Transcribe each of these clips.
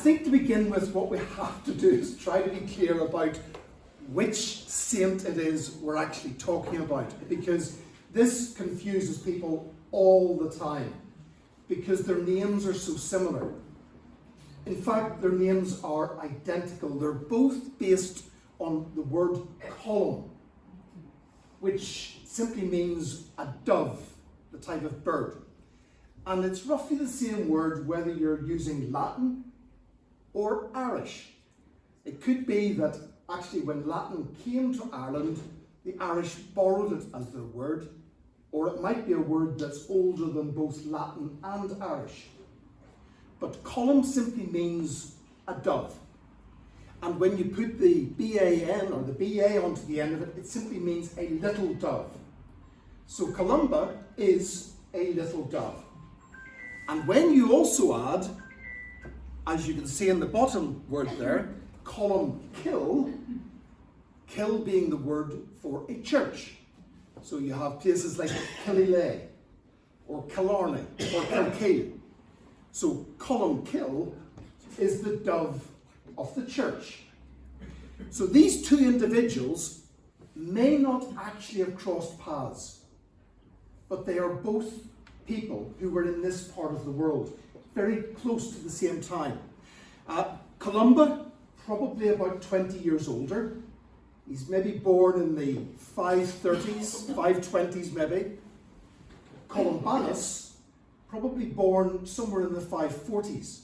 think to begin with, what we have to do is try to be clear about which saint it is we're actually talking about, because this confuses people all the time, because their names are so similar. In fact, their names are identical. They're both based on the word column, which simply means a dove, the type of bird. And it's roughly the same word whether you're using Latin or Irish. It could be that actually when Latin came to Ireland, the Irish borrowed it as their word, or it might be a word that's older than both Latin and Irish. But column simply means a dove. And when you put the B-A-N or the B-A onto the end of it, it simply means a little dove. So Columba is a little dove. And when you also add, as you can see in the bottom word there, column kill, kill being the word for a church. So you have places like Killilay, or Killarney, or Kilkeel. So column kill is the dove of the church. So these two individuals may not actually have crossed paths, but they are both people who were in this part of the world, very close to the same time. Columba, probably about 20 years older. He's maybe born in the 530s, 520s maybe. Columbanus, probably born somewhere in the 540s.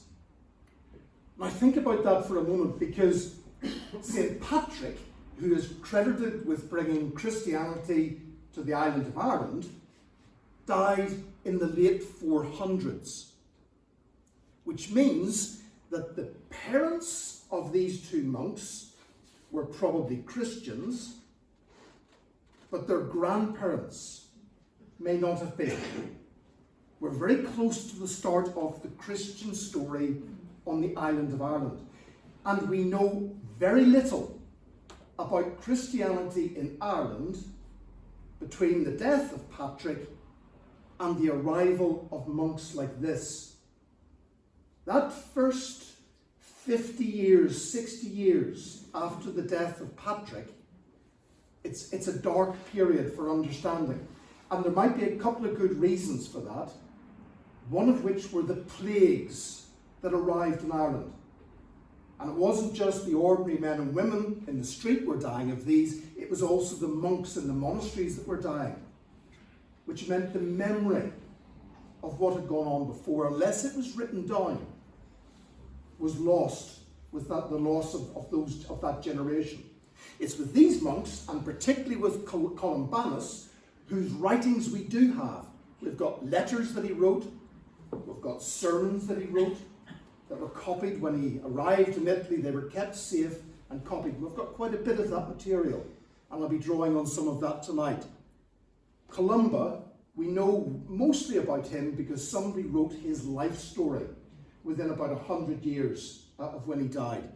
Now think about that for a moment, because St. Patrick, who is credited with bringing Christianity to the island of Ireland, died in the late 400s, which means that the parents of these two monks were probably Christians, but their grandparents may not have been. We're very close to the start of the Christian story on the island of Ireland, and we know very little about Christianity in Ireland between the death of Patrick and the arrival of monks like this. That first 50 years, 60 years after the death of Patrick, it's a dark period for understanding. And there might be a couple of good reasons for that, one of which were the plagues that arrived in Ireland. And it wasn't just the ordinary men and women in the street were dying of these, it was also the monks in the monasteries that were dying, which meant the memory of what had gone on before, unless it was written down, was lost with the loss of that generation. It's with these monks, and particularly with Columbanus, whose writings we do have. We've got letters that he wrote, we've got sermons that he wrote, that were copied when he arrived in Italy. They were kept safe and copied. We've got quite a bit of that material, and I'll be drawing on some of that tonight. Columba, we know mostly about him because somebody wrote his life story within about 100 years of when he died.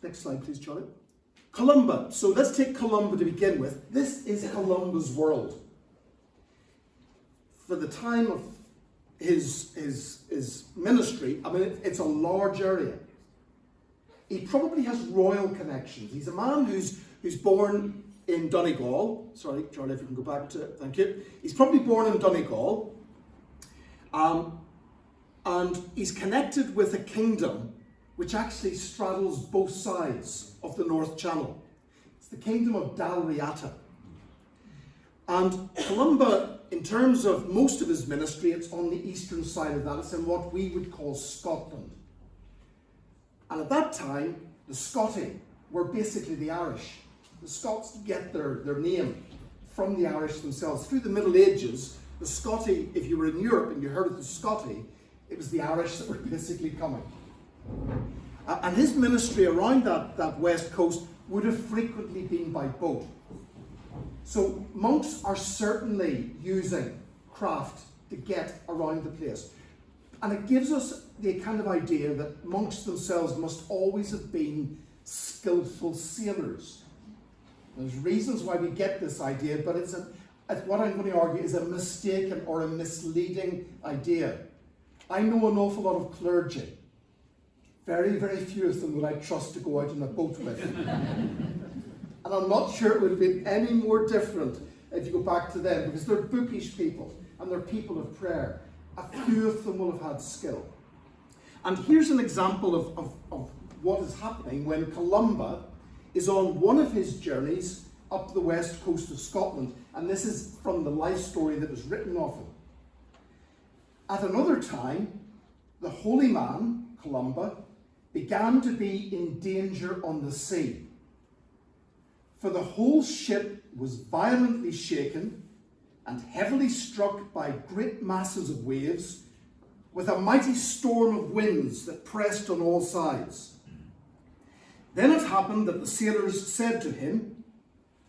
Next slide, please, Charlie. Columba. So let's take Columba to begin with. This is Columba's world. For the time of his ministry, I mean, it's a large area. He probably has royal connections. He's a man who's born in Donegal. Sorry, Charlie, if you can go back to it. Thank you. He's probably born in Donegal. And he's connected with a kingdom which actually straddles both sides of the North Channel. It's the kingdom of Dalriata. And Columba, in terms of most of his ministry, it's on the eastern side of that. It's in what we would call Scotland. And at that time, the Scotti were basically the Irish. The Scots get their name from the Irish themselves. Through the Middle Ages, the Scotti, if you were in Europe and you heard of the Scotti, it was the Irish that were basically coming. And his ministry around that west coast would have frequently been by boat. So monks are certainly using craft to get around the place. And it gives us the kind of idea that monks themselves must always have been skillful sailors. There's reasons why we get this idea, but it's what I'm going to argue is a mistaken or a misleading idea. I know an awful lot of clergy. Very, very few of them would I trust to go out in a boat with. And I'm not sure it would have been any more different if you go back to them, because they're bookish people and they're people of prayer. A few of them will have had skill. And here's an example of what is happening when Columba is on one of his journeys up the west coast of Scotland. And this is from the life story that was written of him. At another time, the holy man, Columba, began to be in danger on the sea. For the whole ship was violently shaken and heavily struck by great masses of waves, with a mighty storm of winds that pressed on all sides. Then it happened that the sailors said to him,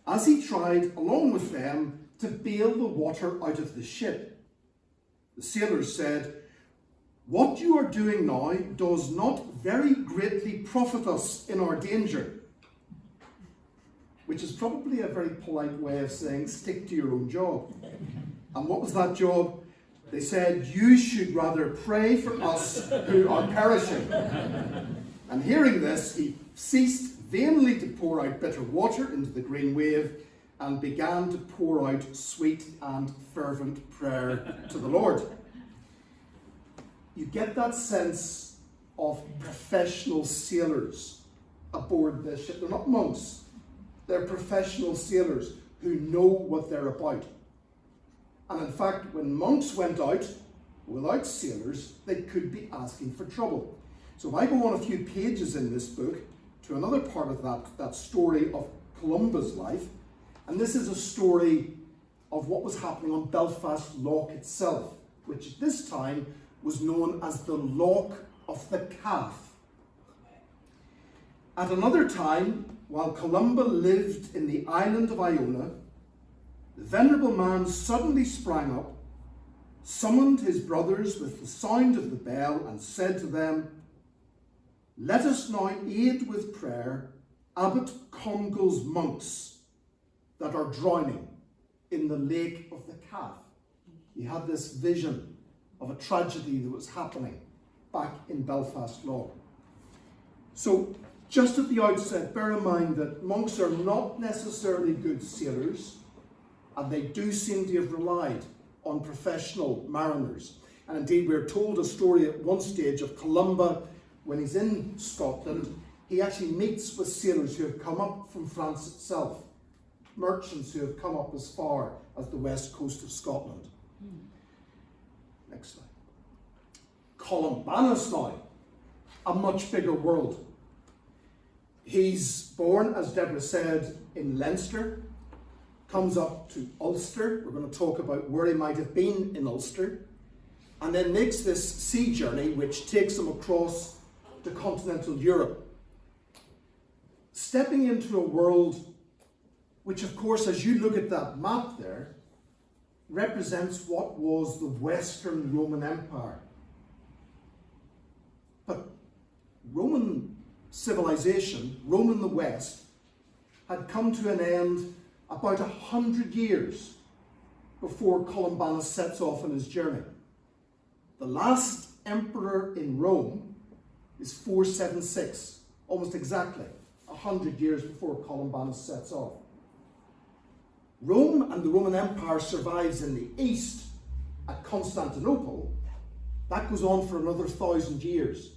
as he tried, along with them, to bail the water out of the ship. The sailors said, "What you are doing now does not very greatly profit us in our danger." Which is probably a very polite way of saying, stick to your own job. And what was that job? They said, "You should rather pray for us who are perishing." And hearing this, he ceased vainly to pour out bitter water into the green wave and began to pour out sweet and fervent prayer to the Lord. You get that sense of professional sailors aboard this ship. They're not monks. They're professional sailors who know what they're about. And in fact, when monks went out without sailors, they could be asking for trouble. So if I go on a few pages in this book to another part of that story of Columba's life, and this is a story of what was happening on Belfast Lough itself, which at this time was known as the Lough of the Calf. At another time, while Columba lived in the island of Iona, the venerable man suddenly sprang up, summoned his brothers with the sound of the bell, and said to them, "Let us now aid with prayer Abbot Congal's monks that are drowning in the lake of the Calf." He had this vision of a tragedy that was happening back in Belfast Lough. So, just at the outset, bear in mind that monks are not necessarily good sailors, and they do seem to have relied on professional mariners. And indeed, we're told a story at one stage of Columba, when he's in Scotland, he actually meets with sailors who have come up from France itself, merchants who have come up as far as the west coast of Scotland. Next slide. Columbanus now, a much bigger world. He's born, as Deborah said, in Leinster, comes up to Ulster. We're going to talk about where he might have been in Ulster, and then makes this sea journey which takes him across to continental Europe, stepping into a world which, of course, as you look at that map there, represents what was the Western Roman Empire. But Roman civilization, Rome in the West, had come to an end about 100 years before Columbanus sets off on his journey. The last emperor in Rome is 476, almost exactly 100 years before Columbanus sets off. Rome and the Roman Empire survives in the east at Constantinople. That goes on for another 1,000 years.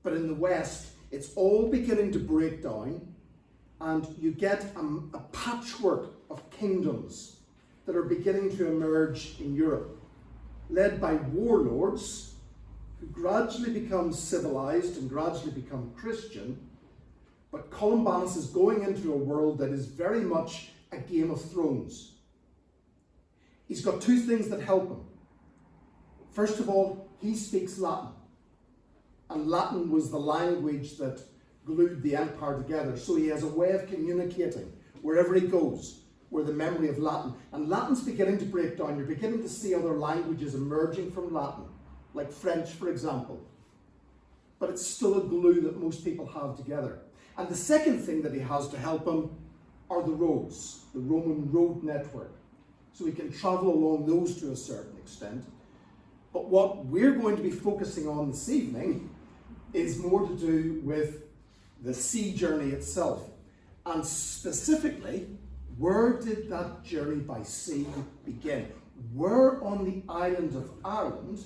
But in the west, it's all beginning to break down, and you get a patchwork of kingdoms that are beginning to emerge in Europe, led by warlords who gradually become civilized and gradually become Christian. But Columbanus is going into a world that is very much a Game of Thrones. He's got two things that help him. First of all, he speaks Latin. And Latin was the language that glued the empire together. So he has a way of communicating wherever he goes, where the memory of Latin. And Latin's beginning to break down. You're beginning to see other languages emerging from Latin, like French, for example. But it's still a glue that most people have together. And the second thing that he has to help him are the roads, the Roman road network. So he can travel along those to a certain extent. But what we're going to be focusing on this evening is more to do with the sea journey itself. And specifically, where did that journey by sea begin? Where on the island of Ireland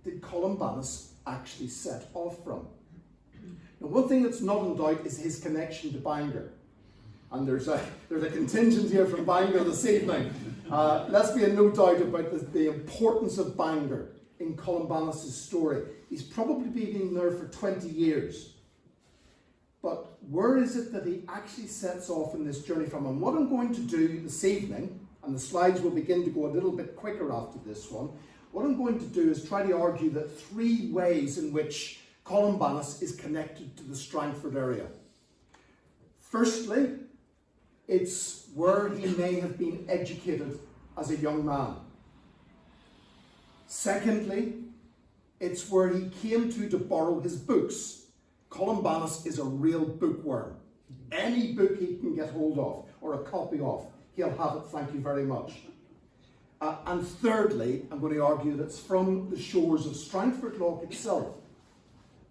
did Columbanus actually set off from? Now, one thing that's not in doubt is his connection to Bangor. And there's a contingent here from Bangor this evening. Let's be in no doubt about the importance of Bangor in Columbanus' story. He's probably been there for 20 years. But where is it that he actually sets off in this journey from? And what I'm going to do this evening, and the slides will begin to go a little bit quicker after this one, what I'm going to do is try to argue that 3 ways in which Columbanus is connected to the Strangford area. Firstly, it's where he may have been educated as a young man. Secondly, it's where he came to borrow his books. Columbanus is a real bookworm. Any book he can get hold of, or a copy of, he'll have it, thank you very much. And thirdly, I'm going to argue that it's from the shores of Strangford Lough itself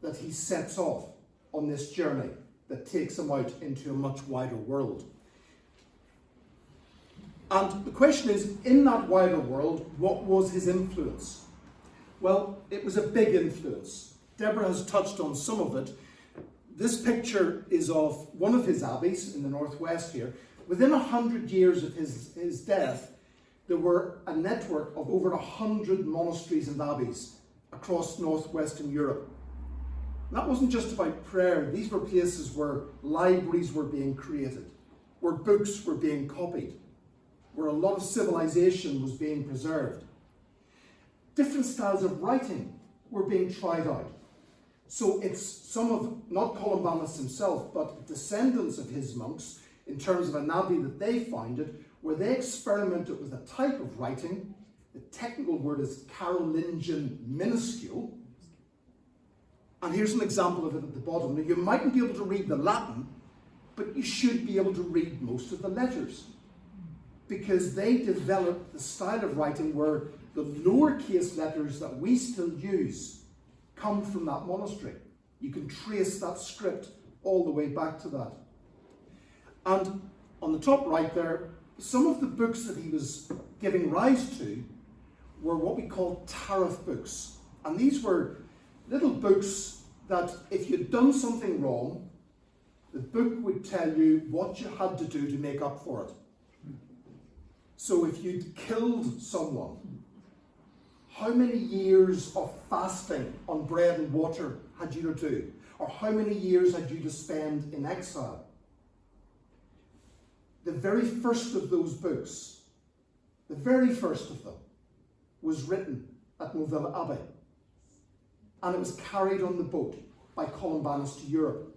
that he sets off on this journey that takes him out into a much wider world. And the question is, in that wider world, what was his influence? Well, it was a big influence. Deborah has touched on some of it. This picture is of one of his abbeys in the northwest here. Within 100 years of his death, there were a network of over 100 monasteries and abbeys across northwestern Europe. And that wasn't just about prayer. These were places where libraries were being created, where books were being copied, where a lot of civilization was being preserved. Different styles of writing were being tried out. So it's some of, not Columbanus himself, but descendants of his monks, in terms of an abbey that they founded, where they experimented with a type of writing. The technical word is Carolingian minuscule. And here's an example of it at the bottom. Now, you mightn't be able to read the Latin, but you should be able to read most of the letters, because they developed the style of writing where the lowercase letters that we still use come from that monastery. You can trace that script all the way back to that. And on the top right there, some of the books that he was giving rise to were what we call tariff books. And these were little books that if you'd done something wrong, the book would tell you what you had to do to make up for it. So if you'd killed someone, how many years of fasting on bread and water had you to do? Or how many years had you to spend in exile? The very first of those books, the very first of them, was written at Moville Abbey. And it was carried on the boat by Columbanus to Europe.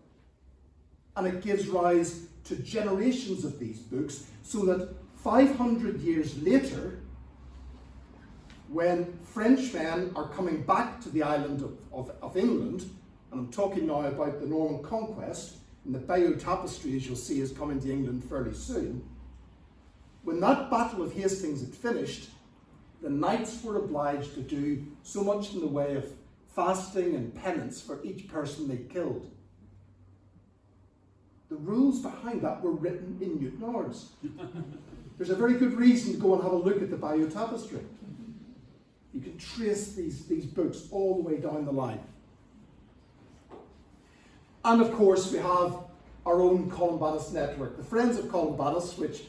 And it gives rise to generations of these books, so that 500 years later, when Frenchmen are coming back to the island of England, and I'm talking now about the Norman conquest, and the Bayeux Tapestry, as you'll see, is coming to England fairly soon. When that Battle of Hastings had finished, the knights were obliged to do so much in the way of fasting and penance for each person they killed. The rules behind that were written in Newton-Ards. There's a very good reason to go and have a look at the Bayeux Tapestry. You can trace these books all the way down the line. And of course, we have our own Columbanus network, the Friends of Columbanus, which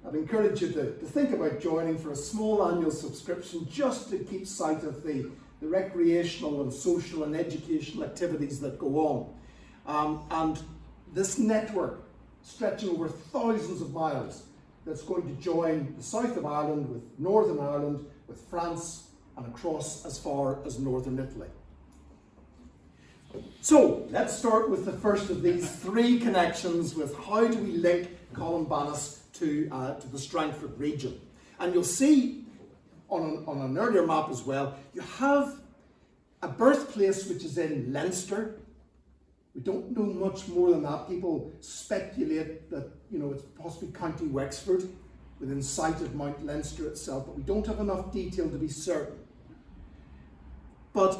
I'd encourage you to think about joining for a small annual subscription, just to keep sight of the recreational and social and educational activities that go on. And this network, stretching over thousands of miles, that's going to join the south of Ireland with Northern Ireland, with France, and across as far as Northern Italy. So, let's start with the first of these 3 connections with how do we link Columbanus to the Strangford region. And you'll see on an earlier map as well, you have a birthplace which is in Leinster. We don't know much more than that. People speculate that, it's possibly County Wexford, within sight of Mount Leinster itself, but we don't have enough detail to be certain. But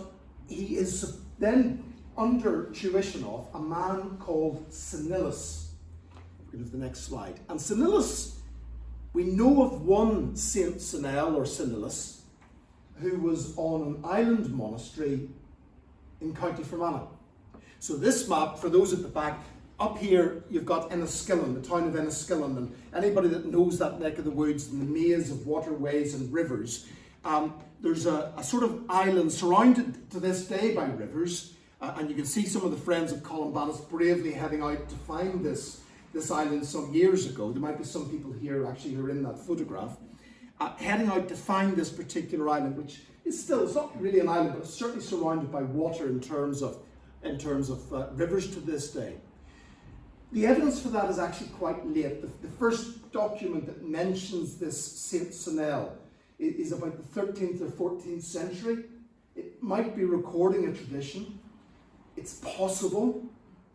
he is then under tuition of a man called Cinelis. Go to the next slide. And Cinelis, we know of one Saint Cinel or Cinelis who was on an island monastery in County Fermanagh. So this map, for those at the back, up here you've got Enniskillen, the town of Enniskillen, and anybody that knows that neck of the woods and the maze of waterways and rivers, there's a sort of island surrounded to this day by rivers, and you can see some of the friends of Columbanus bravely heading out to find this island some years ago. There might be some people here actually who are in that photograph, heading out to find this particular island, which is still, it's not really an island, but it's certainly surrounded by water in terms of rivers to this day. The evidence for that is actually quite late. The first document that mentions this Saint Cinel is about the 13th or 14th century. It might be recording a tradition. It's possible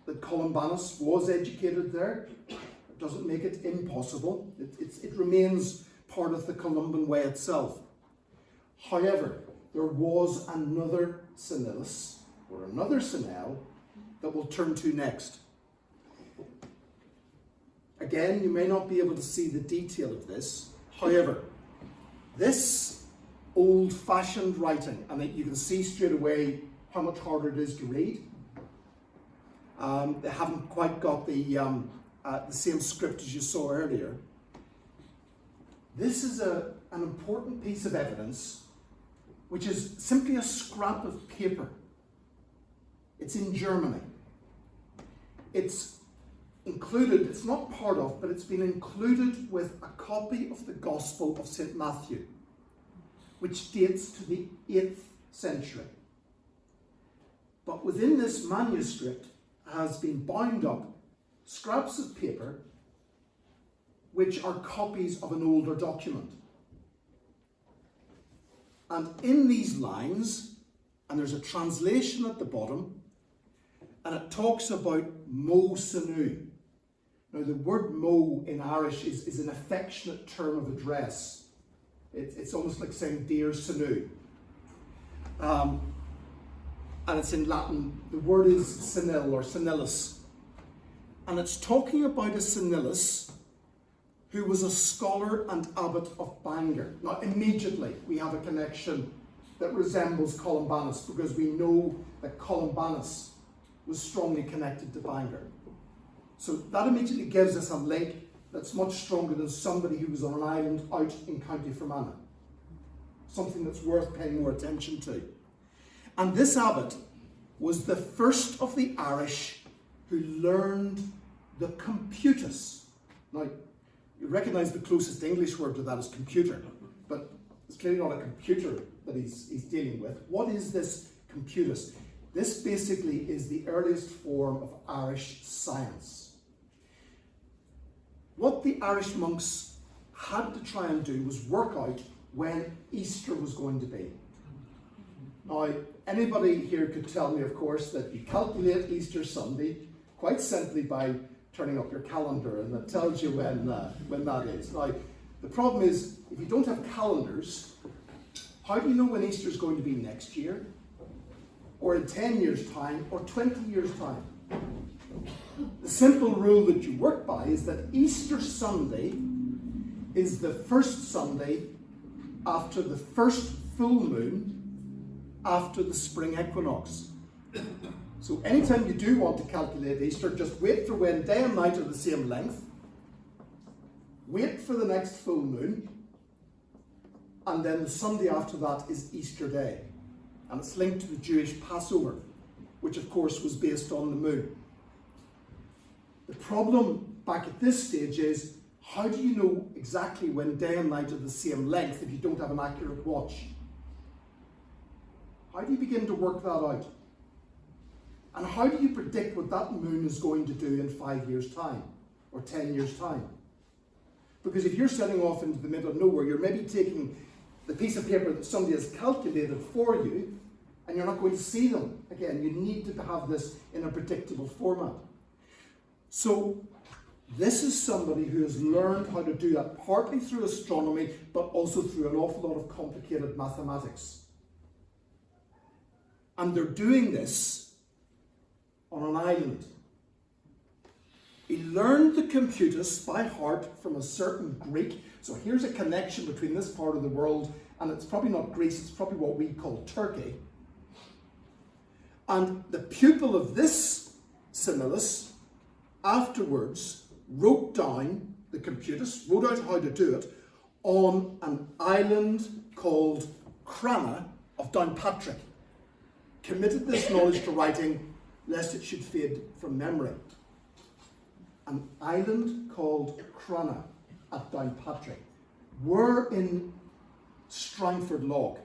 that Columbanus was educated there. It doesn't make it impossible. It remains part of the Columban way itself. However, there was another Cinelis, or another Cinel, that we'll turn to next. Again, you may not be able to see the detail of this. However, this old-fashioned writing, and you can see straight away how much harder it is to read. They haven't quite got the same script as you saw earlier. This is an important piece of evidence, which is simply a scrap of paper. It's in Germany. It's included, it's not part of, but it's been included with a copy of the Gospel of St. Matthew, which dates to the 8th century. But within this manuscript has been bound up scraps of paper which are copies of an older document. And in these lines, and there's a translation at the bottom, and it talks about mo sanu. Now the word mo in Irish is an affectionate term of address. It's almost like saying dear Sanu. And it's in Latin. The word is Cinel or Cinelis. And it's talking about a Cinelis who was a scholar and abbot of Bangor. Now immediately we have a connection that resembles Columbanus, because we know that Columbanus was strongly connected to Bangor. So that immediately gives us a link that's much stronger than somebody who was on an island out in County Fermanagh. Something that's worth paying more attention to. And this abbot was the first of the Irish who learned the computus. Now, you recognise the closest English word to that is computer, but it's clearly not a computer that he's dealing with. What is this computus? This basically is the earliest form of Irish science. What the Irish monks had to try and do was work out when Easter was going to be. Now, anybody here could tell me, of course, that you calculate Easter Sunday quite simply by turning up your calendar, and that tells you when that is. Now, the problem is, if you don't have calendars, how do you know when Easter is going to be next year, or in 10 years' time, or 20 years' time? The simple rule that you work by is that Easter Sunday is the first Sunday after the first full moon after the spring equinox. So anytime you do want to calculate Easter, just wait for when day and night are the same length, wait for the next full moon, and then the Sunday after that is Easter Day. And it's linked to the Jewish Passover, which of course was based on the moon. The problem back at this stage is, how do you know exactly when day and night are the same length if you don't have an accurate watch? How do you begin to work that out? And how do you predict what that moon is going to do in 5 years' time, or 10 years' time? Because if you're setting off into the middle of nowhere, you're maybe taking the piece of paper that somebody has calculated for you, and you're not going to see them. Again, you need to have this in a predictable format. So this is somebody who has learned how to do that partly through astronomy, but also through an awful lot of complicated mathematics. And they're doing this on an island. He learned the computus by heart from a certain Greek. So here's a connection between this part of the world, and it's probably not Greece, it's probably what we call Turkey. And the pupil of this Similus afterwards wrote down the computus, wrote out how to do it, on an island called Crana of Downpatrick. Committed this knowledge to writing, lest it should fade from memory. An island called Crana at Downpatrick. Where in Strangford Loch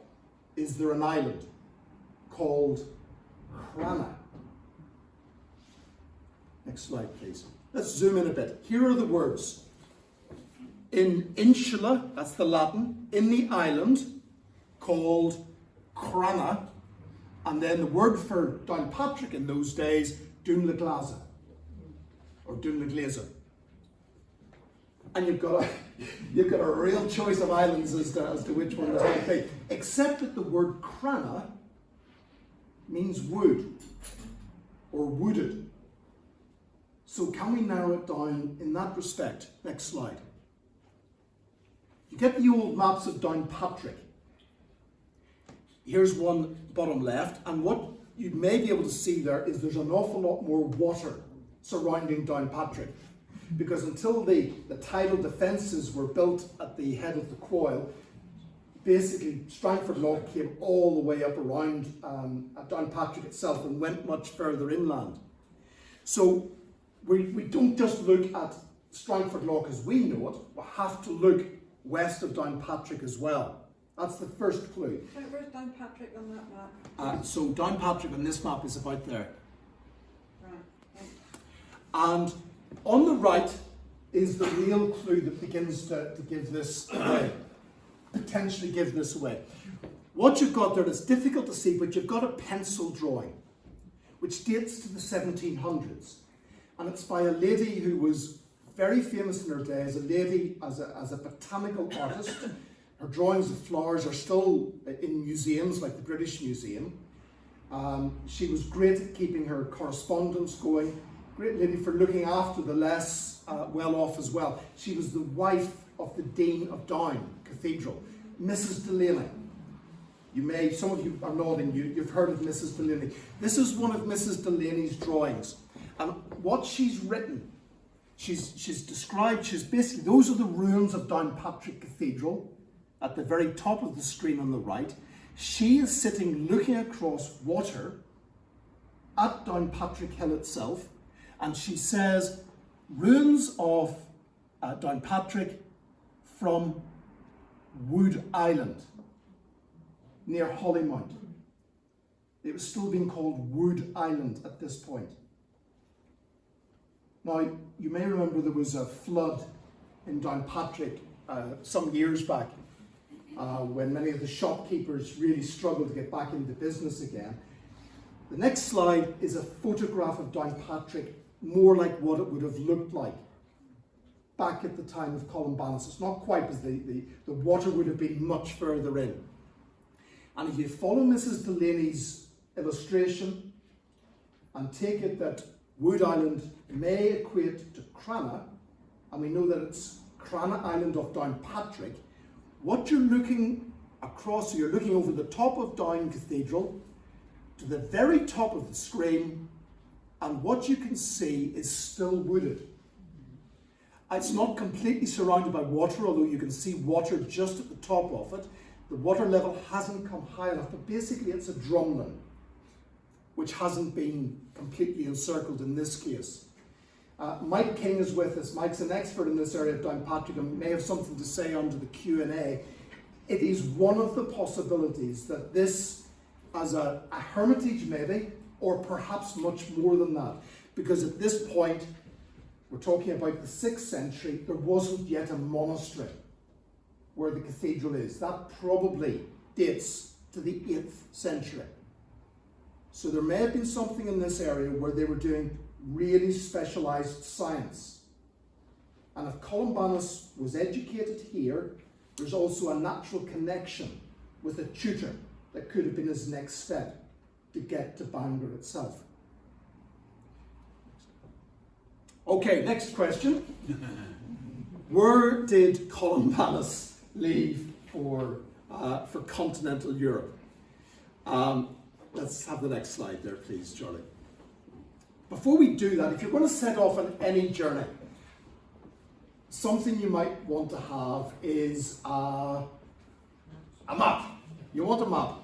is there an island called Crana? Next slide, please. Let's zoom in a bit. Here are the words. In insula, that's the Latin, in the island called Crana, and then the word for Downpatrick in those days, Dunlaglaza, or Dunlaglazer. And you've got a real choice of islands as to which one it might be. Except that the word Crana means wood, or wooded. So can we narrow it down in that respect? Next slide. You get the old maps of Downpatrick. Here's one bottom left, and what you may be able to see there is there's an awful lot more water surrounding Downpatrick. Because until the tidal defences were built at the head of the Coil, basically Strangford Loch came all the way up around at Downpatrick itself and went much further inland. So we don't just look at Strangford Loch as we know it, we have to look west of Downpatrick as well. That's the first clue. So where's Downpatrick on that map? So Downpatrick on this map is about there. Right. And on the right is the real clue that begins to give this away, potentially give this away. What you've got there is difficult to see, but you've got a pencil drawing, which dates to the 1700s. And it's by a lady who was very famous in her day as a lady, as a botanical artist. Her drawings of flowers are still in museums, like the British Museum. She was great at keeping her correspondence going. Great lady for looking after the less well-off as well. She was the wife of the Dean of Down Cathedral, Mrs. Delaney. Some of you are nodding, you've heard of Mrs. Delaney. This is one of Mrs. Delaney's drawings. And what she's written, she's described, basically, those are the ruins of Downpatrick Cathedral at the very top of the screen on the right. She is sitting looking across water at Downpatrick Hill itself, and she says, ruins of Downpatrick from Wood Island, near Hollymount. It was still being called Wood Island at this point. Now, you may remember there was a flood in Downpatrick some years back when many of the shopkeepers really struggled to get back into business again. The next slide is a photograph of Downpatrick, more like what it would have looked like back at the time of Columbanus. It's not quite, because the water would have been much further in. And if you follow Mrs. Delaney's illustration and take it that Wood Island may equate to Crana, and we know that it's Crana Island of Downpatrick, what you're looking across, so you're looking over the top of Down Cathedral to the very top of the screen, and what you can see is still wooded. It's not completely surrounded by water, although you can see water just at the top of it. The water level hasn't come high enough, but basically it's a drumlin, which hasn't been completely encircled in this case. Mike King is with us. Mike's an expert in this area of Downpatrick and may have something to say under the Q&A. It is one of the possibilities that this, as a hermitage maybe, or perhaps much more than that, because at this point, we're talking about the 6th century, there wasn't yet a monastery where the cathedral is. That probably dates to the 8th century. So there may have been something in this area where they were doing really specialised science. And if Columbanus was educated here, there's also a natural connection with a tutor that could have been his next step. to get to Bangor itself. Okay, next question. Where did Columbanus leave for continental Europe? Let's have the next slide there, please, Charlie. Before we do that, if you're going to set off on any journey, something you might want to have is a map. You want a map.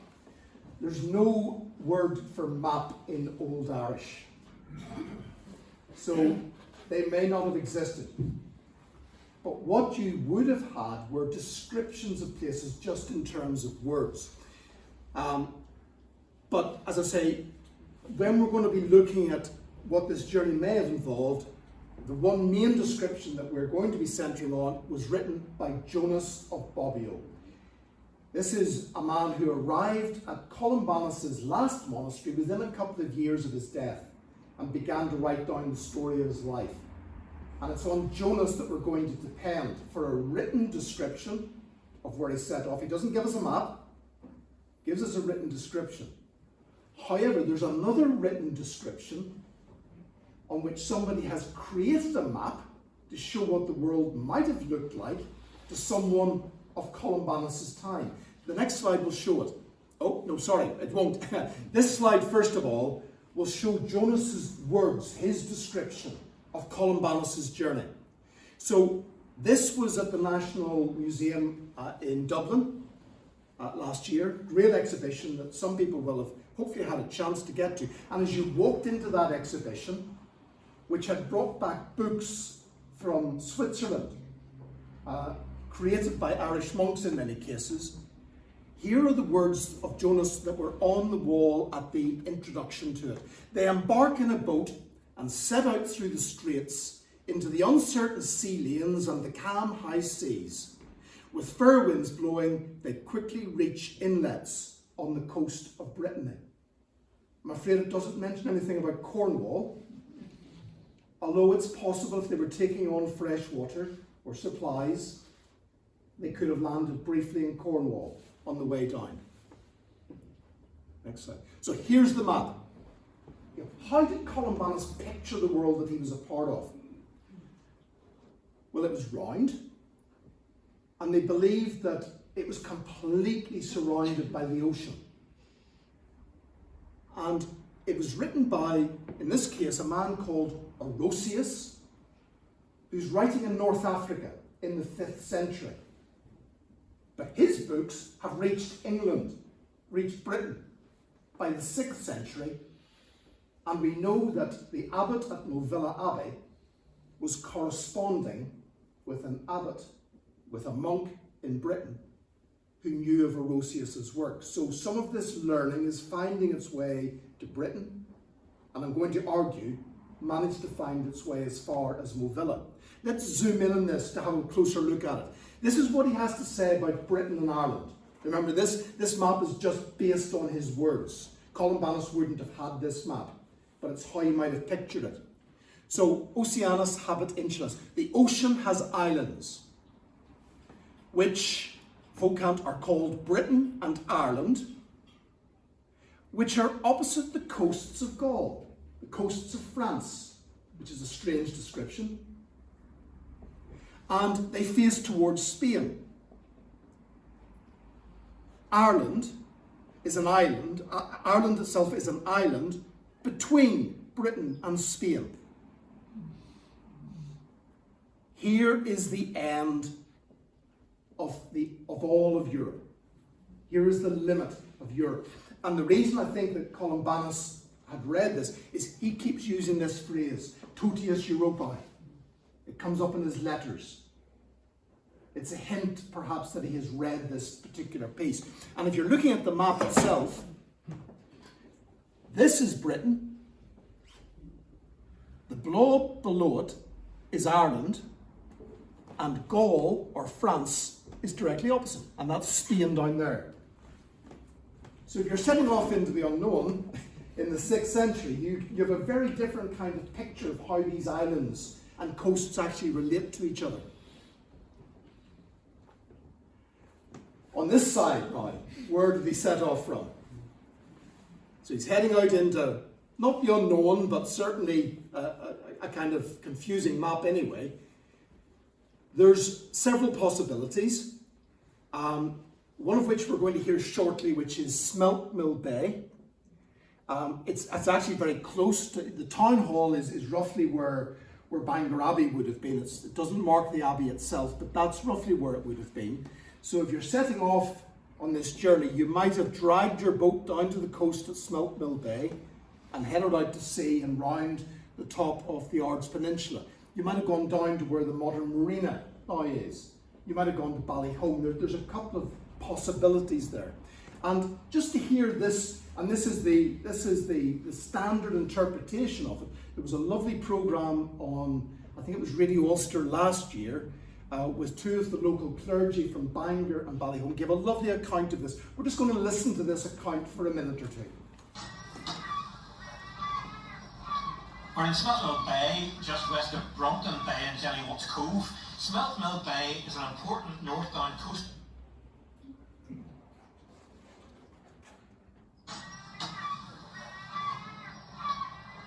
There's no word for map in Old Irish. So they may not have existed. But what you would have had were descriptions of places just in terms of words. But as I say, when we're going to be looking at what this journey may have involved, the one main description that we're going to be centering on was written by Jonas of Bobbio. This is a man who arrived at Columbanus's last monastery within a couple of years of his death and began to write down the story of his life. And it's on Jonas that we're going to depend for a written description of where he set off. He doesn't give us a map, gives us a written description. However, there's another written description on which somebody has created a map to show what the world might have looked like to someone of Columbanus's time. The next slide will show it. Oh, no, sorry, it won't. This slide, first of all, will show Jonas's words, his description of Columbanus's journey. So this was at the National Museum in Dublin last year. Great exhibition that some people will have hopefully had a chance to get to. And as you walked into that exhibition, which had brought back books from Switzerland, created by Irish monks in many cases, here are the words of Jonas that were on the wall at the introduction to it. They embark in a boat and set out through the straits into the uncertain sea lanes and the calm high seas. With fair winds blowing, they quickly reach inlets on the coast of Brittany. I'm afraid it doesn't mention anything about Cornwall, although it's possible if they were taking on fresh water or supplies, they could have landed briefly in Cornwall on the way down. Next slide. So here's the map. How did Columbanus picture the world that he was a part of? Well, it was round, and they believed that it was completely surrounded by the ocean. And it was written by, in this case, a man called Orosius, who's writing in North Africa in the 5th century. But his books have reached England, reached Britain by the 6th century, and we know that the abbot at Movilla Abbey was corresponding with an abbot, with a monk in Britain, who knew of Orosius's work. So some of this learning is finding its way to Britain, and I'm going to argue, managed to find its way as far as Movilla. Let's zoom in on this to have a closer look at it. This is what he has to say about Britain and Ireland. Remember, this map is just based on his words. Columbanus wouldn't have had this map, but it's how he might have pictured it. So, Oceanus habet insulas. The ocean has islands, which vocant are called Britain and Ireland, which are opposite the coasts of Gaul, the coasts of France, which is a strange description, and they face towards Spain. Ireland is an island, Ireland itself is an island between Britain and Spain. Here is the end of all of Europe. Here is the limit of Europe. And the reason I think that Columbanus had read this is he keeps using this phrase, totius Europae. It comes up in his letters. It's a hint, perhaps, that he has read this particular piece. And if you're looking at the map itself, this is Britain. The blob below it is Ireland. And Gaul, or France, is directly opposite. And that's Spain down there. So if you're setting off into the unknown in the 6th century, you have a very different kind of picture of how these islands and coasts actually relate to each other. On this side now, where did he set off from? So he's heading out into, not the unknown, but certainly a kind of confusing map anyway. There's several possibilities, one of which we're going to hear shortly, which is Smelt Mill Bay. It's actually very close to, the town hall is roughly where Bangor Abbey would have been. It doesn't mark the Abbey itself, but that's roughly where it would have been. So if you're setting off on this journey, you might have dragged your boat down to the coast at Smelt Mill Bay and headed out to sea and round the top of the Ards Peninsula. You might have gone down to where the modern marina now is. You might have gone to Ballyholme. There's a couple of possibilities there. And just to hear this, and this is the standard interpretation of it. There was a lovely programme on, I think it was Radio Ulster last year, with two of the local clergy from Bangor and Ballyholme, gave a lovely account of this. We're just going to listen to this account for a minute or two. We're in Smelt Mill Bay, just west of Brompton Bay and Jellywat's Cove. Smelt Mill Bay is an important north-down coast.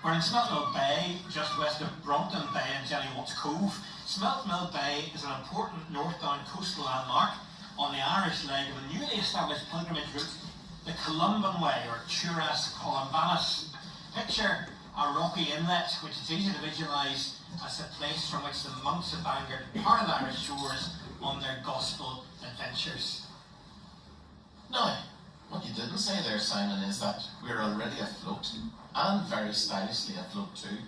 We're in Smelt Mill Bay, just west of Brompton Bay and Jellywat's Cove. Smelt Mill Bay is an important north-down coastal landmark on the Irish leg of a newly established pilgrimage route, the Columban Way, or Turas Columbanus. Picture a rocky inlet, which is easy to visualise as a place from which the monks of Bangor departed Irish shores on their gospel adventures. Now, what you didn't say there, Simon, is that we're already afloat, and very stylishly afloat too,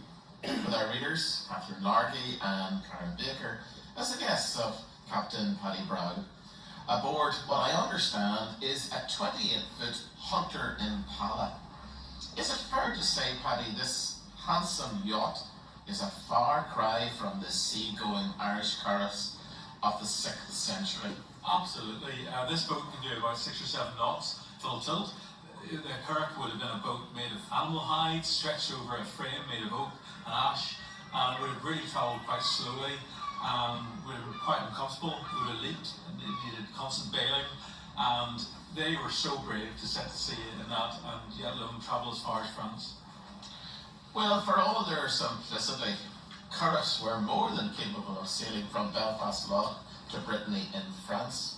with our readers, Catherine Largy and Karen Baker, as the guests of Captain Paddy Browne, aboard what I understand is a 28-foot Hunter Impala. Is it fair to say, Paddy, this handsome yacht is a far cry from the sea-going Irish curraghs of the 6th century? Absolutely. This boat can do about 6 or 7 knots full tilt. The curragh would have been a boat made of animal hides, stretched over a frame made of oak and ash, and it would have really travelled quite slowly, would have been quite uncomfortable, would have leaked, and it needed constant bailing, and they were so brave to set to sea in that, and yet alone travel as far as France. Well, for all their simplicity, curraghs were more than capable of sailing from Belfast Lough to Brittany in France.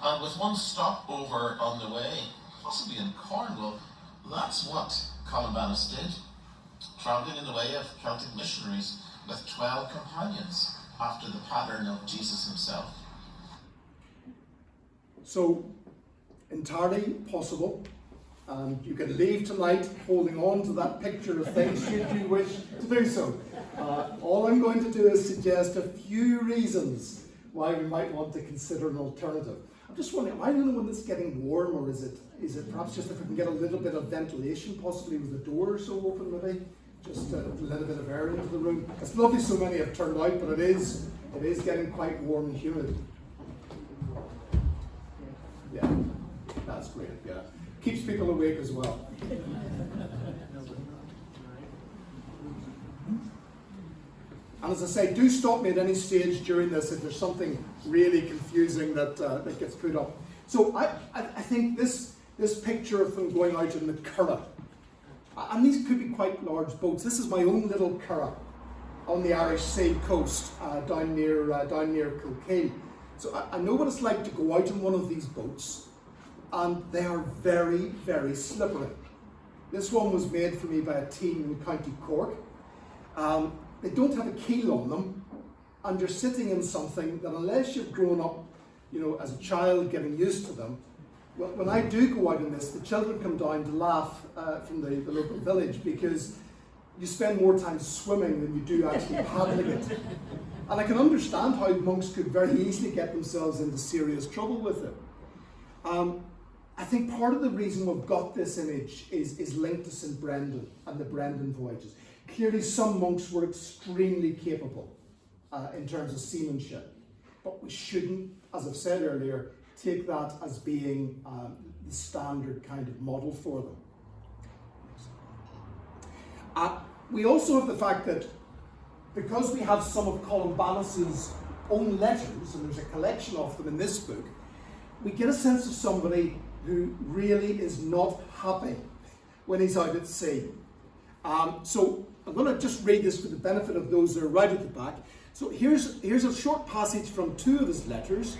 And with one stop over on the way, possibly in Cornwall, that's what Columbanus did, travelling in the way of Celtic missionaries with 12 companions, after the pattern of Jesus himself. So, entirely possible, and you can leave tonight holding on to that picture of things should you wish to do so. All I'm going to do is suggest a few reasons why we might want to consider an alternative. I'm just wondering, I don't know when it's getting warm, or is it perhaps just if we can get a little bit of ventilation, possibly with the door so open maybe, just to let a bit of air into the room. It's lovely so many have turned out, but it is getting quite warm and humid. Yeah, that's great, yeah. Keeps people awake as well. And as I say, do stop me at any stage during this if there's something really confusing that gets put up. So I think this picture of them going out in the curragh, and these could be quite large boats. This is my own little curragh on the Irish Sea coast down near Kilkeel. So I know what it's like to go out in one of these boats, and they are very, very slippery. This one was made for me by a team in County Cork. They don't have a keel on them, and you're sitting in something that, unless you've grown up, as a child, getting used to them. When I do go out in this, the children come down to laugh from the local village, because you spend more time swimming than you do actually paddling it. And I can understand how monks could very easily get themselves into serious trouble with it. I think part of the reason we've got this image is linked to St. Brendan and the Brendan voyages. Clearly some monks were extremely capable in terms of seamanship, but we shouldn't, as I've said earlier, take that as being the standard kind of model for them. We also have the fact that because we have some of Columbanus's own letters, and there's a collection of them in this book, we get a sense of somebody who really is not happy when he's out at sea. So I'm going to just read this for the benefit of those that are right at the back. So here's a short passage from 2 of his letters,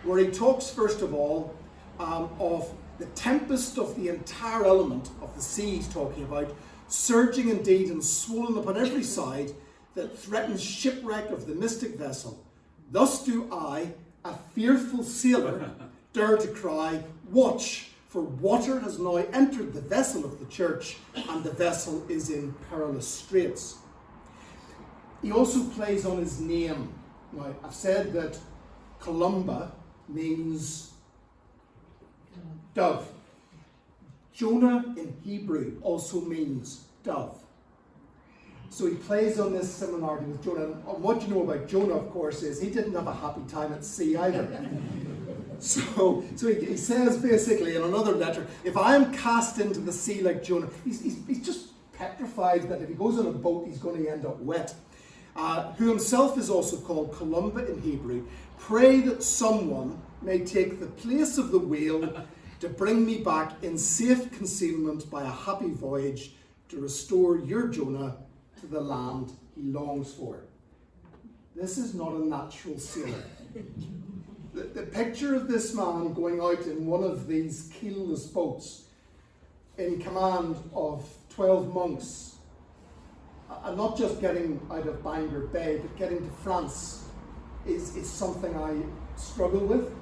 where he talks first of all of the tempest of the entire element of the sea he's talking about, surging indeed and swollen upon every side, that threatens shipwreck of the mystic vessel. Thus do I, a fearful sailor, dare to cry, watch, for water has now entered the vessel of the church, and the vessel is in perilous straits. He also plays on his name. Now, I've said that Columba means dove. Jonah in Hebrew also means dove. So he plays on this similarity with Jonah. And what you know about Jonah, of course, is he didn't have a happy time at sea either. So he says basically in another letter, if I am cast into the sea like Jonah, he's just petrified that if he goes on a boat, he's going to end up wet. Who himself is also called Columba in Hebrew, pray that someone may take the place of the whale to bring me back in safe concealment by a happy voyage to restore your Jonah to the land he longs for. This is not a natural sailor. The picture of this man going out in one of these keelless boats in command of 12 monks, and not just getting out of Bangor Bay, but getting to France, is something I struggle with.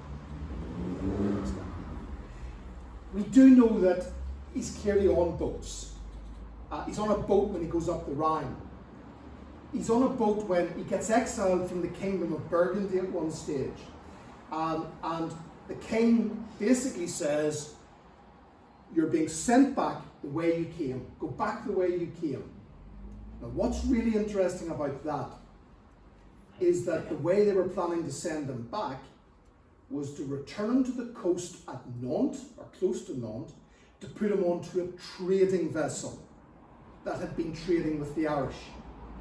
We do know that he's clearly on boats. He's on a boat when he goes up the Rhine. He's on a boat when he gets exiled from the kingdom of Burgundy at one stage. And the king basically says, you're being sent back the way you came. Go back the way you came. Now, what's really interesting about that is that the way they were planning to send him back was to return to the coast at Nantes, or close to Nantes, to put him onto a trading vessel that had been trading with the Irish,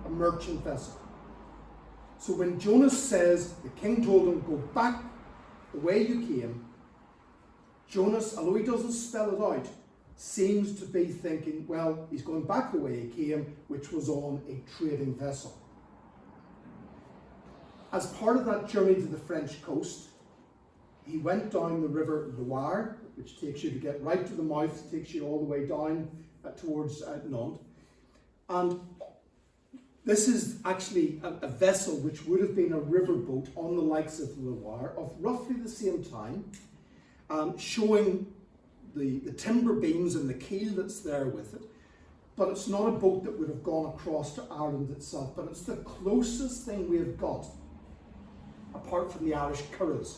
a merchant vessel. So when Jonas says the king told him, go back the way you came, Jonas, although he doesn't spell it out, seems to be thinking, well, he's going back the way he came, which was on a trading vessel. As part of that journey to the French coast, he went down the river Loire, which takes you to get right to the mouth, takes you all the way down towards Nantes. And this is actually a vessel which would have been a riverboat on the likes of the Loire of roughly the same time, showing the timber beams and the keel that's there with it. But it's not a boat that would have gone across to Ireland itself, but it's the closest thing we have got, apart from the Irish curraghs,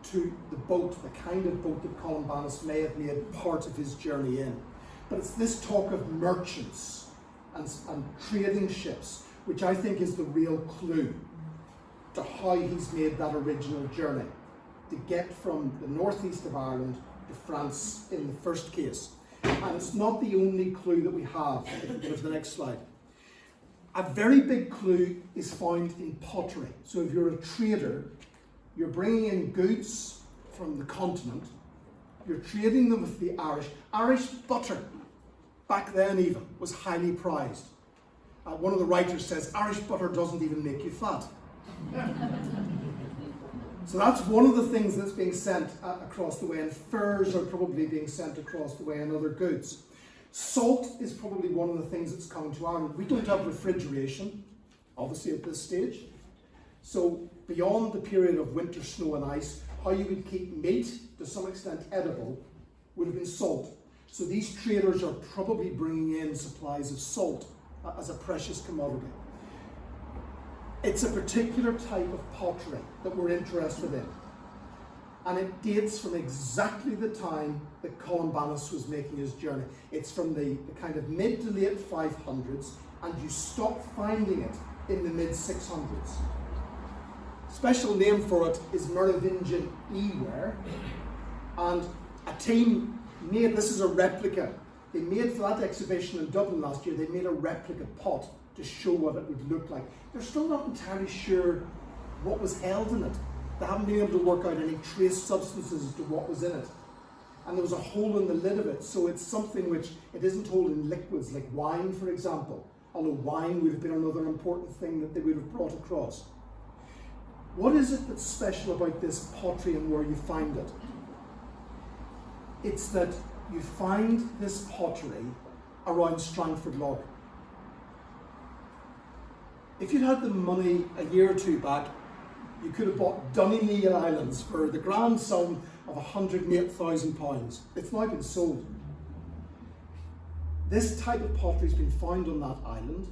to the boat, the kind of boat that Columbanus may have made part of his journey in. But it's this talk of merchants and trading ships, which I think is the real clue to how he's made that original journey, to get from the northeast of Ireland to France in the first case. And it's not the only clue that we have. If we go to the next slide. A very big clue is found in pottery. So if you're a trader, you're bringing in goods from the continent, you're trading them with the Irish. Irish butter, back then even, was highly prized. One of the writers says, Irish butter doesn't even make you fat. So that's one of the things that's being sent across the way, and furs are probably being sent across the way, and other goods. Salt is probably one of the things that's coming to Ireland. We don't have refrigeration, obviously, at this stage. So beyond the period of winter snow and ice, how you would keep meat, to some extent edible, would have been salt. So these traders are probably bringing in supplies of salt as a precious commodity. It's a particular type of pottery that we're interested in. And it dates from exactly the time that Columbanus was making his journey. It's from the kind of mid to late 500s, and you stop finding it in the mid 600s. Special name for it is Merovingian earware, and a team made, this is a replica, they made for that exhibition in Dublin last year, they made a replica pot to show what it would look like. They're still not entirely sure what was held in it. They haven't been able to work out any trace substances as to what was in it. and there was a hole in the lid of it, so it's something which it isn't holding liquids like wine, for example, although wine would have been another important thing that they would have brought across. What is it that's special about this pottery and where you find it? It's that you find this pottery around Strangford Lough. If you'd had the money a year or two back, you could have bought Donegal Islands for the grand sum of £108,000. It's now been sold. This type of pottery has been found on that island,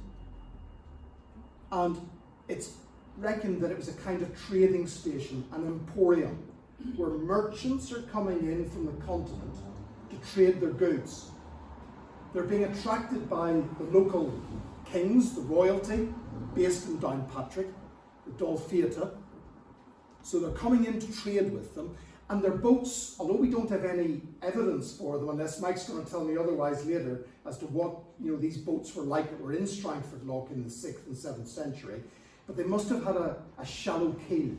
and it's reckoned that it was a kind of trading station, an emporium, where merchants are coming in from the continent to trade their goods. They're being attracted by the local kings, the royalty, based in Downpatrick, the Dolphiata. So they're coming in to trade with them, and their boats, although we don't have any evidence for them, unless Mike's going to tell me otherwise later, as to what these boats were like that were in Strangford Lough in the 6th and 7th century, but they must have had a shallow keel,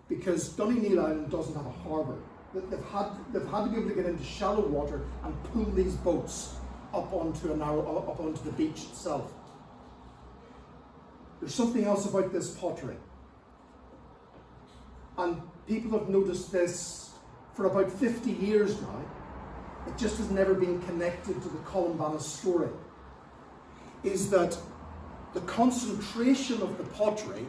because Donegal Island doesn't have a harbour. They've had to be able to get into shallow water and pull these boats up onto the beach itself. There's something else about this pottery, and people have noticed this for about 50 years now. It just has never been connected to the Columbanus story. Is that the concentration of the pottery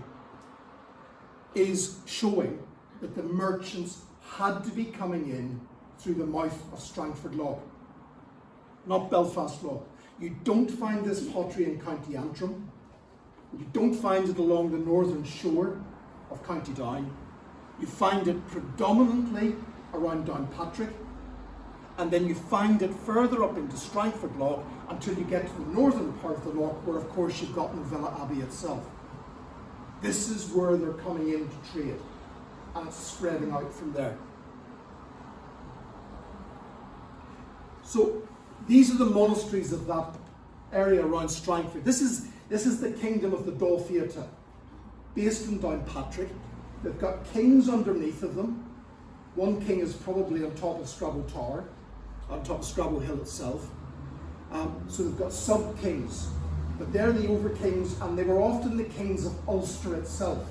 is showing that the merchants had to be coming in through the mouth of Strangford Lough, not Belfast Lough. You don't find this pottery in County Antrim. You don't find it along the northern shore of County Down. You find it predominantly around Downpatrick, and then you find it further up into Strangford Lough until you get to the northern part of the lough, where of course you've got Movilla Abbey itself. This is where they're coming in to trade, and it's spreading out from there. So these are the monasteries of that area around Strangford. This is the kingdom of the Dolphiata, based in Downpatrick. They've got kings underneath of them. One king is probably on top of Scrabble Tower, on top of Scrabble Hill itself. So they've got sub-kings, but they're the over-kings, and they were often the kings of Ulster itself.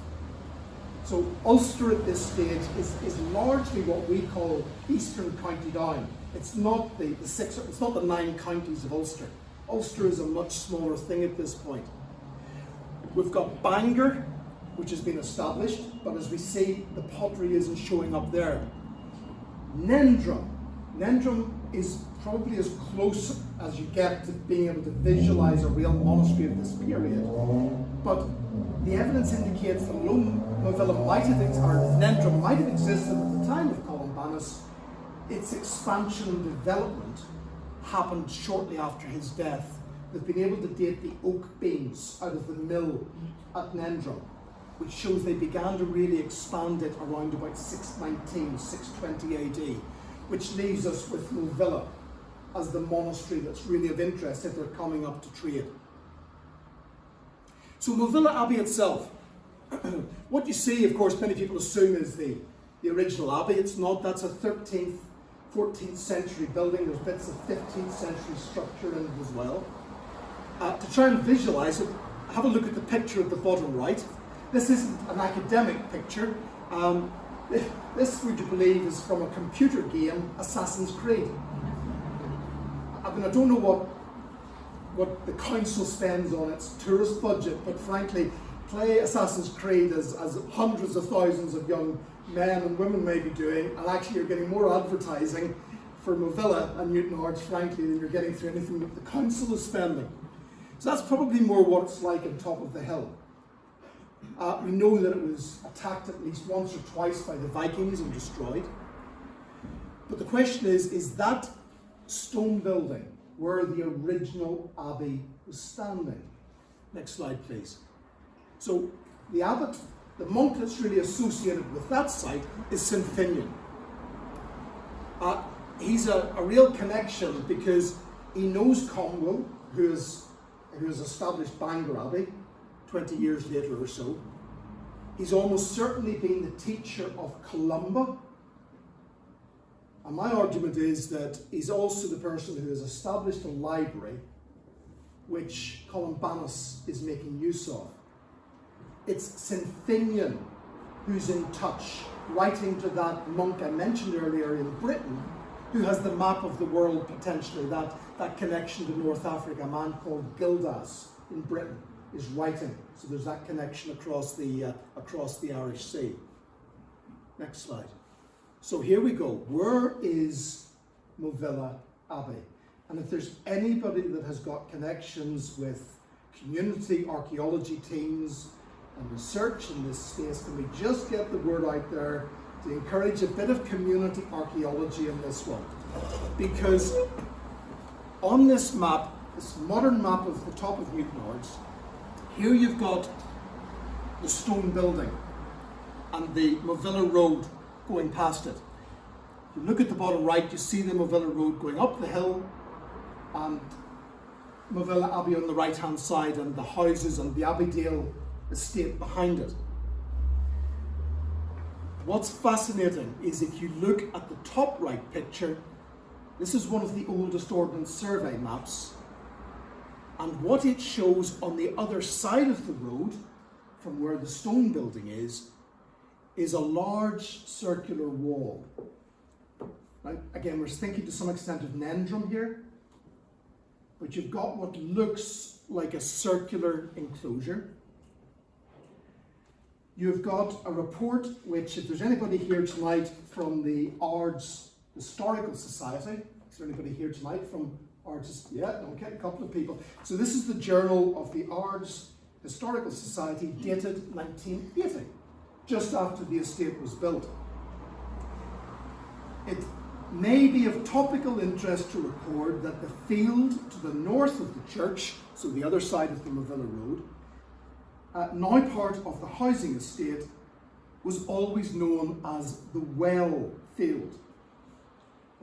So Ulster at this stage is largely what we call Eastern County Down. It's not it's not the 9 counties of Ulster. Ulster is a much smaller thing at this point. We've got Bangor, which has been established, but as we see, the pottery isn't showing up there. Nendrum. Nendrum is probably as close as you get to being able to visualize a real monastery of this period. But the evidence indicates that although Movilla might have Nendrum might have existed at the time of Columbanus, its expansion and development happened shortly after his death. They've been able to date the oak beams out of the mill at Nendrum, which shows they began to really expand it around about 619, 620 AD, which leaves us with Movilla as the monastery that's really of interest if they're coming up to trade. So Movilla Abbey itself, what you see, of course, many people assume is the original abbey. It's not. That's a 13th, 14th century building. There's bits of 15th century structure in it as well. To try and visualise it, have a look at the picture at the bottom right. This isn't an academic picture. This, would you believe, is from a computer game, Assassin's Creed. I mean, I don't know what the council spends on its tourist budget, but frankly, play Assassin's Creed as hundreds of thousands of young men and women may be doing, and actually you're getting more advertising for Movilla and Newton Arch, frankly, than you're getting through anything that the council is spending. So that's probably more what it's like on top of the hill. We know that it was attacked at least once or twice by the Vikings and destroyed. But the question is that stone building where the original abbey was standing? Next slide, please. So the abbot, the monk that's really associated with that site is St. Finian. He's a real connection because he knows Conwell, who has established Bangor Abbey 20 years later or so. He's almost certainly been the teacher of Columba, And my argument is that he's also the person who has established a library which Columbanus is making use of. It's St. Finian who's in touch, writing to that monk I mentioned earlier in Britain, who has the map of the world potentially, that connection to North Africa. A man called Gildas in Britain is writing. So there's that connection across the Irish Sea. Next slide. So here we go. Where is Movilla Abbey? And if there's anybody that has got connections with community archaeology teams and research in this space, can we just get the word out there to encourage a bit of community archaeology in this one? Because on this map, this modern map of the top of Newtownards, here you've got the stone building and the Movilla Road going past it. If you look at the bottom right, you see the Movilla Road going up the hill and Movilla Abbey on the right hand side and the houses and the Abbeydale estate behind it. What's fascinating is if you look at the top right picture, this is one of the oldest Ordnance Survey maps, and what it shows on the other side of the road from where the stone building is a large circular wall. Right? Again, we're thinking to some extent of Nendrum here, but you've got what looks like a circular enclosure. You've got a report which, if there's anybody here tonight from the Ards Historical Society, is there anybody here tonight from Ards? Yeah, okay, a couple of people. So this is the journal of the Ards Historical Society, dated 1980, just after the estate was built. It may be of topical interest to record that the field to the north of the church, so the other side of the Movilla Road, now part of the housing estate, was always known as the Well Field.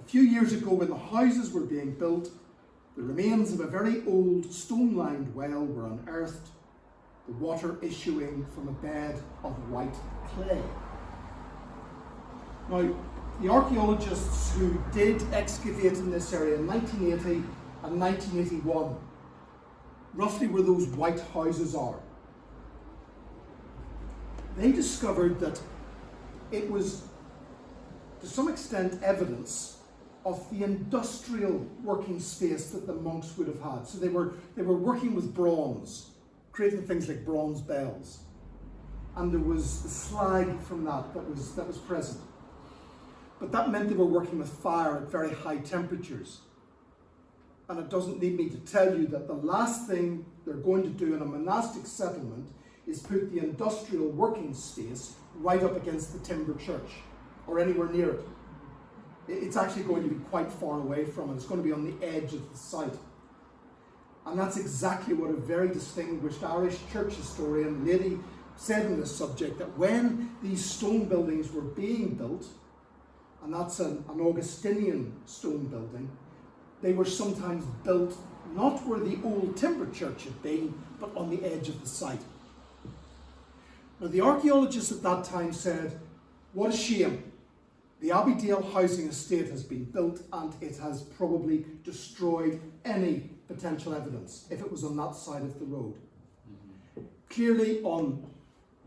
A few years ago, when the houses were being built, the remains of a very old stone-lined well were unearthed, the water issuing from a bed of white clay. Now, the archaeologists who did excavate in this area in 1980 and 1981, roughly where those white houses are, they discovered that it was, to some extent, evidence of the industrial working space that the monks would have had. So they were working with bronze, creating things like bronze bells. And there was the slag from that was present. But that meant they were working with fire at very high temperatures. And it doesn't need me to tell you that the last thing they're going to do in a monastic settlement is put the industrial working space right up against the timber church or anywhere near it. It's actually going to be quite far away from it. It's going to be on the edge of the site. And that's exactly what a very distinguished Irish church historian, lady, said on this subject, that when these stone buildings were being built, and that's an Augustinian stone building, they were sometimes built not where the old timber church had been, but on the edge of the site. Now, the archaeologists at that time said, what a shame. The Abbeydale housing estate has been built and it has probably destroyed any potential evidence if it was on that side of the road. Clearly, on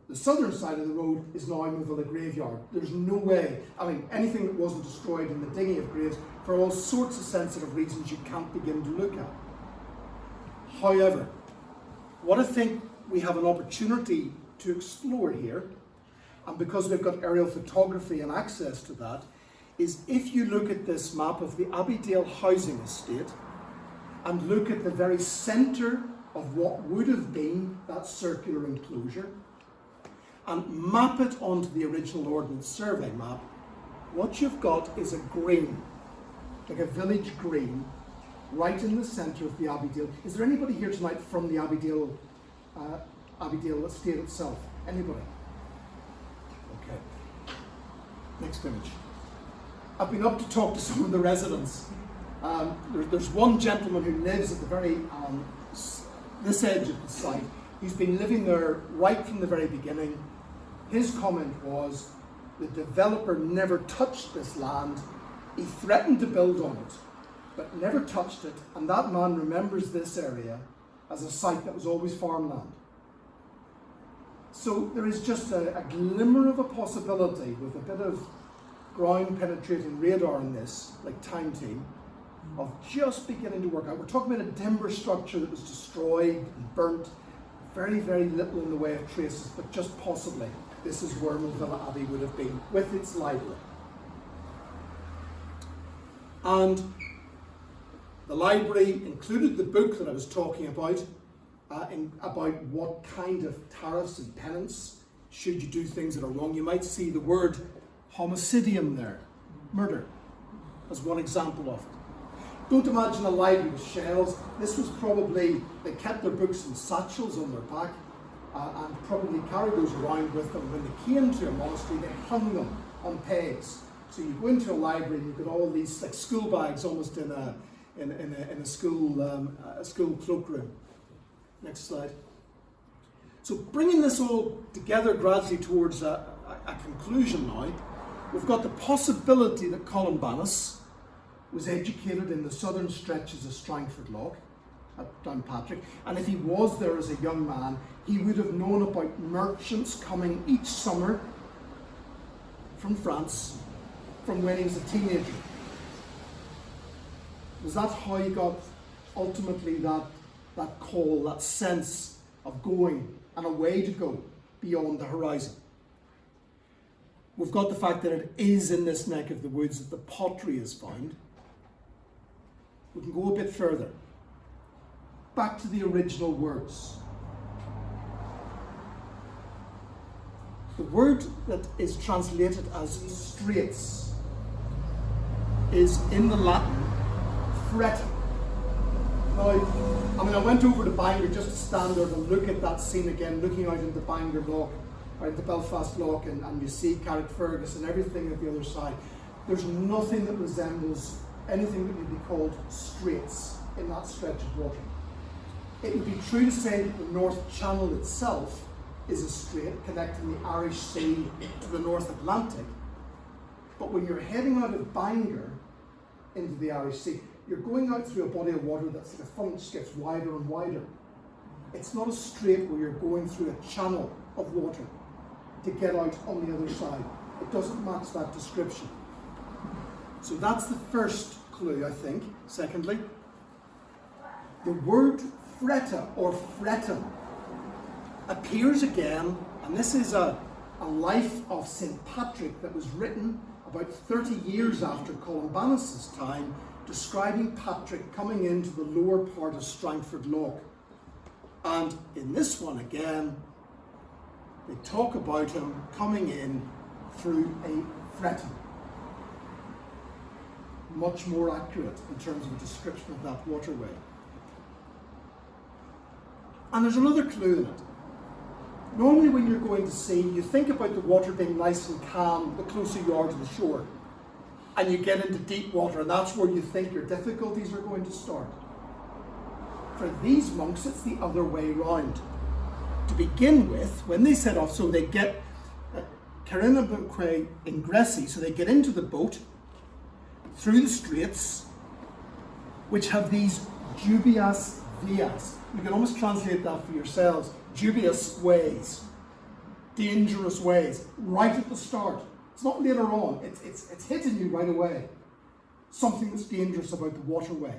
the southern side of the road is now Movilla Graveyard. There's no way, anything that wasn't destroyed in the digging of graves, for all sorts of sensitive reasons you can't begin to look at. However, what I think we have an opportunity to explore here, and because we've got aerial photography and access to that, is if you look at this map of the Abbeydale housing estate and look at the very centre of what would have been that circular enclosure and map it onto the original Ordnance Survey map, what you've got is a green, like a village green, right in the centre of the Abbeydale. Is there anybody here tonight from the Abbeydale estate itself? Anybody? Okay. Next image. I've been up to talk to some of the residents. There's one gentleman who lives at the very this edge of the site. He's been living there right from the very beginning. His comment was, the developer never touched this land He threatened to build on it, but never touched it, and that man remembers this area as a site that was always farmland. So there is just a glimmer of a possibility with a bit of ground penetrating radar in this, like Time Team, of just beginning to work out. We're talking about a timber structure that was destroyed and burnt, very, very little in the way of traces, but just possibly this is where Mulvilla Abbey would have been with its library. And the library included the book that I was talking about, about what kind of tariffs and penance should you do things that are wrong. You might see the word homicidium there, murder, as one example of it. Don't imagine a library with shelves. This was probably, they kept their books in satchels on their back and probably carried those around with them. When they came to a monastery, they hung them on pegs. So you go into a library and you've got all these like school bags almost in a school cloakroom. Next slide. So bringing this all together gradually towards a conclusion now, we've got the possibility that Columbanus was educated in the southern stretches of Strangford Loch at Downpatrick, and if he was there as a young man, he would have known about merchants coming each summer from France from when he was a teenager. Was that how he got ultimately that call, that sense of going and a way to go beyond the horizon? We've got the fact that it is in this neck of the woods that the pottery is found. We can go a bit further. Back to the original words. The word that is translated as straits is in the Latin fretta. Now, I went over to Bangor just to stand there and look at that scene again, looking out into Bangor Loch, or into Belfast Loch, and you see Carrickfergus and everything at the other side. There's nothing that resembles anything that would be called straits in that stretch of water. It would be true to say that the North Channel itself is a strait connecting the Irish Sea to the North Atlantic, but when you're heading out of Bangor into the Irish Sea, you're going out through a body of water that's the funnel just gets wider and wider. It's not a strait where you're going through a channel of water to get out on the other side. It doesn't match that description. So that's the first clue, I think. Secondly, the word fretta or fretum appears again, and this is a life of St. Patrick that was written about 30 years after Columbanus' time, describing Patrick coming into the lower part of Strangford Loch. And in this one again, they talk about him coming in through a fretum. Much more accurate in terms of a description of that waterway. And there's another clue in it. Normally when you're going to sea, you think about the water being nice and calm the closer you are to the shore. And you get into deep water, and that's where you think your difficulties are going to start. For these monks, it's the other way round. To begin with, when they set off, so they get Carinaque Ingressi, so they get into the boat through the straits, which have these dubious vias. You can almost translate that for yourselves. Dubious ways, dangerous ways, right at the start. It's not later on, it's hitting you right away. Something that's dangerous about the waterway.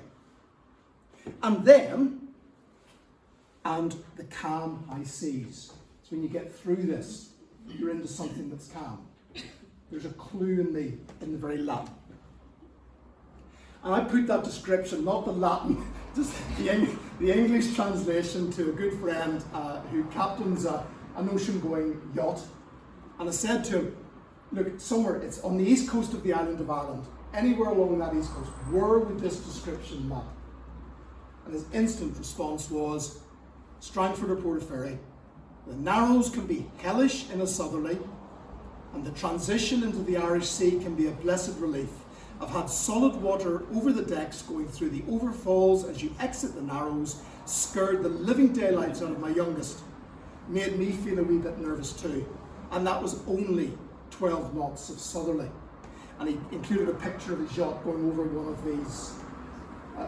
And then, and the calm high seas. So when you get through this, you're into something that's calm. There's a clue in the very Latin. And I put that description, not the Latin, just the English translation to a good friend who captains an ocean-going yacht. And I said to him, look, somewhere, it's on the east coast of the island of Ireland, anywhere along that east coast, where would this description map? And his instant response was, Strangford or Portaferry. The Narrows can be hellish in a southerly, and the transition into the Irish Sea can be a blessed relief. I've had solid water over the decks going through the overfalls as you exit the Narrows, scared the living daylights out of my youngest, made me feel a wee bit nervous too. And that was only 12 knots of southerly. and he included a picture of his yacht going over one of these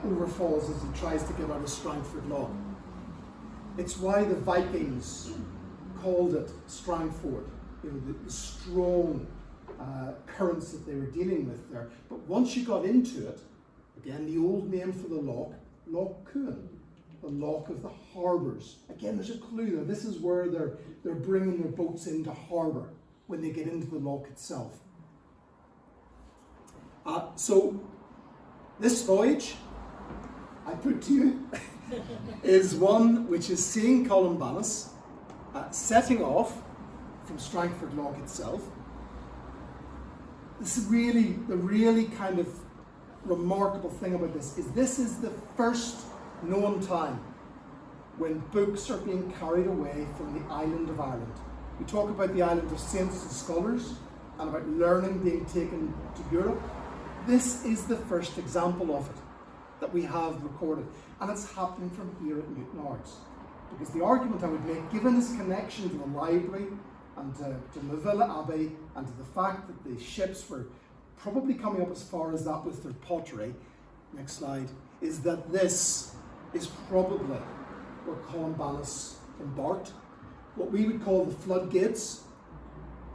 overfalls as he tries to get out of Strangford Loch. It's why the Vikings called it Strangford, the strong currents that they were dealing with there. But once you got into it, again, the old name for the loch, Loch Cuan, the loch of the harbours. Again, there's a clue there. This is where they're bringing their boats into harbour when they get into the loch itself. So this voyage, I put to you, is one which is seeing Columbanus setting off from Strangford Loch itself. This is really, the really kind of remarkable thing about this is the first known time when books are being carried away from the island of Ireland. We talk about the island of saints and scholars and about learning being taken to Europe. This is the first example of it that we have recorded, and it's happening from here at Newtownards. Because the argument I would make, given his connection to the library and to Mavilla Abbey and to the fact that the ships were probably coming up as far as that with their pottery, next slide, is that this is probably where Columbanus embarked. What we would call the floodgates,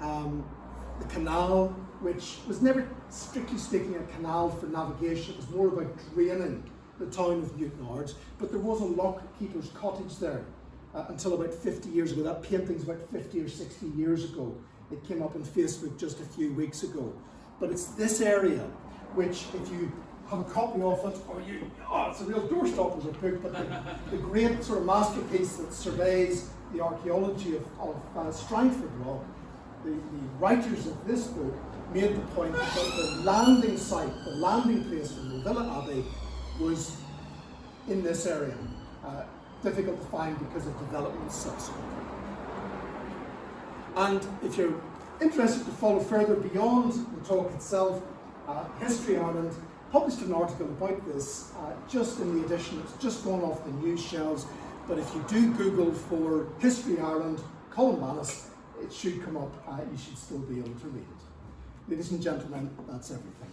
the canal, which was never strictly speaking a canal for navigation, it was more about draining the town of Newtownards, but there was a lockkeeper's cottage there until about 50 years ago. That painting's about 50 or 60 years ago. It came up on Facebook just a few weeks ago. But it's this area which, if you have a copy of it, or it's a real doorstopper of a book, but the great sort of masterpiece that surveys the archaeology of Strangford Loch, the writers of this book made the point that the landing site, the landing place for Mavilla Abbey was in this area. Difficult to find because of developments subsequently. And if you're interested to follow further beyond the talk itself, History Ireland published an article about this just in the edition. It's just gone off the news shelves, but if you do Google for History Ireland Columbanus, it should come up. You should still be able to read it. Ladies and gentlemen, that's everything.